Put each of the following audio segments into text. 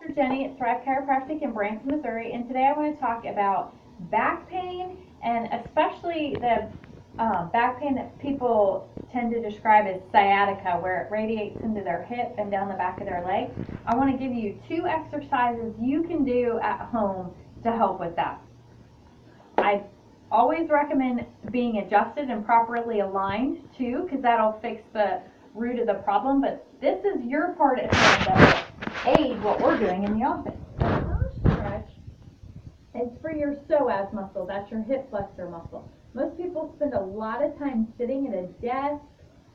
Dr. Jeni at Thrive Chiropractic in Branson, Missouri, and today I want to talk about back pain, and especially the back pain that people tend to describe as sciatica, where it radiates into their hip and down the back of their leg. I want to give you 2 exercises you can do at home to help with that. I always recommend being adjusted and properly aligned too, because that'll fix the root of the problem, but this is your part at home that will aid what we're doing in the office. The first stretch is for your psoas muscle. That's your hip flexor muscle. Most people spend a lot of time sitting at a desk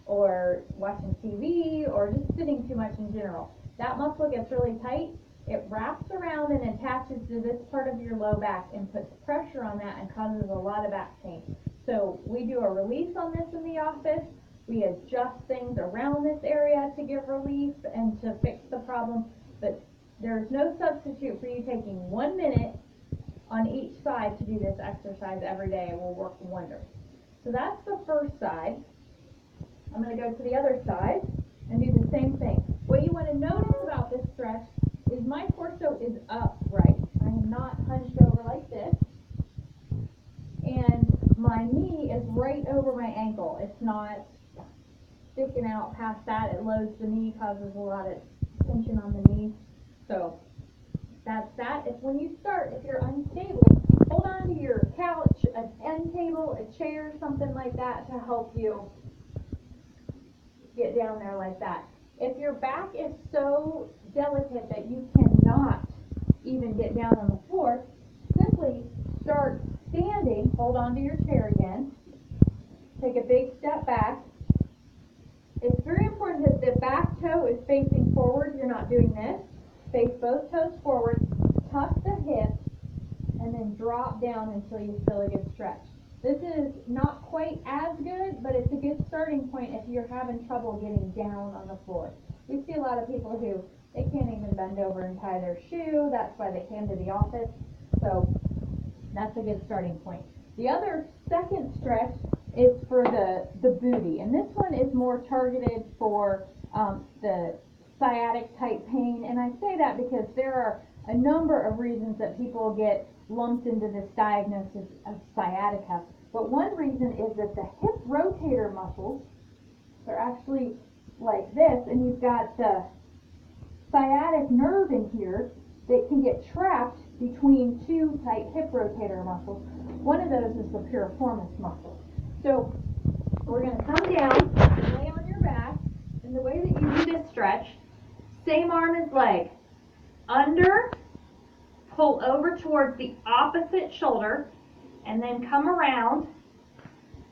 or watching TV or just sitting too much in general. That muscle gets really tight. It wraps around and attaches to this part of your low back and puts pressure on that and causes a lot of back pain. So we do a release on this in the office. We adjust things around this area to give relief and to fix the problem, but there's no substitute for you taking 1 minute on each side to do this exercise every day. It will work wonders. So that's the first side. I'm going to go to the other side and do the same thing. What you want to notice about this stretch is my torso is upright. I am not hunched over like this. And my knee is right over my ankle. It's not sticking out past that. It loads the knee, causes a lot of tension on the knee. So that's that. If when you start, if you're unstable, hold on to your couch, an end table, a chair, something like that to help you get down there like that. If your back is so delicate that you cannot even get down on the floor, simply start standing, hold on to your chair again, take a big step back. It's very important that the back toe is facing forward. You're not doing this. Face both toes forward, tuck the hips, and then drop down until you feel a good stretch. This is not quite as good, but it's a good starting point if you're having trouble getting down on the floor. We see a lot of people who they can't even bend over and tie their shoe. That's why they came to the office. So that's a good starting point. The other second stretch is for the booty, and this one is more targeted for the sciatic type pain. And I say that because there are a number of reasons that people get lumped into this diagnosis of sciatica. But one reason is that the hip rotator muscles are actually like this, and you've got the sciatic nerve in here that can get trapped between 2 tight hip rotator muscles. One of those is the piriformis muscle. So we're going to come down, lay on your back, and the way that you do this stretch, same arm as leg, under, pull over towards the opposite shoulder, and then come around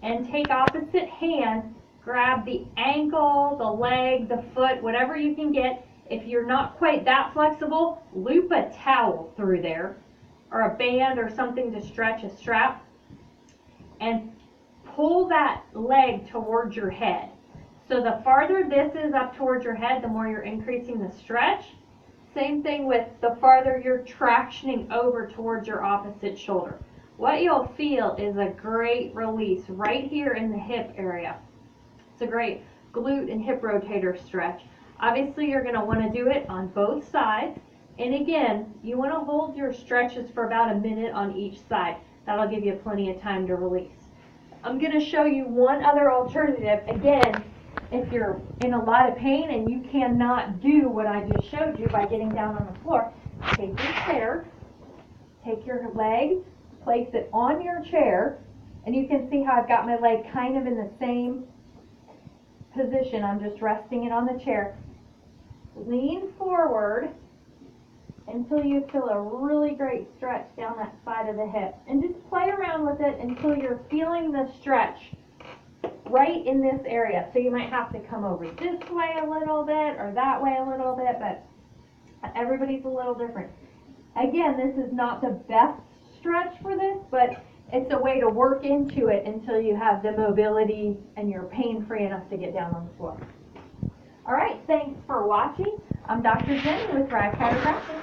and take opposite hand, grab the ankle, the leg, the foot, whatever you can get. If you're not quite that flexible, loop a towel through there or a band or something to stretch, a strap, and pull that leg towards your head. So the farther this is up towards your head, the more you're increasing the stretch. Same thing with the farther you're tractioning over towards your opposite shoulder. What you'll feel is a great release right here in the hip area. It's a great glute and hip rotator stretch. Obviously, you're going to want to do it on both sides. And again, you want to hold your stretches for about a minute on each side. That'll give you plenty of time to release. I'm going to show you one other alternative. Again, if you're in a lot of pain and you cannot do what I just showed you by getting down on the floor, take your chair, take your leg, place it on your chair, and you can see how I've got my leg kind of in the same position. I'm just resting it on the chair. Lean forward until you feel a really great stretch down that side of the hip. And just play around with it until you're feeling the stretch right in this area. So you might have to come over this way a little bit or that way a little bit, but everybody's a little different. Again, this is not the best stretch for this, but it's a way to work into it until you have the mobility and you're pain-free enough to get down on the floor. All right, thanks for watching. I'm Dr. Jeni with Thrive Chiropractic.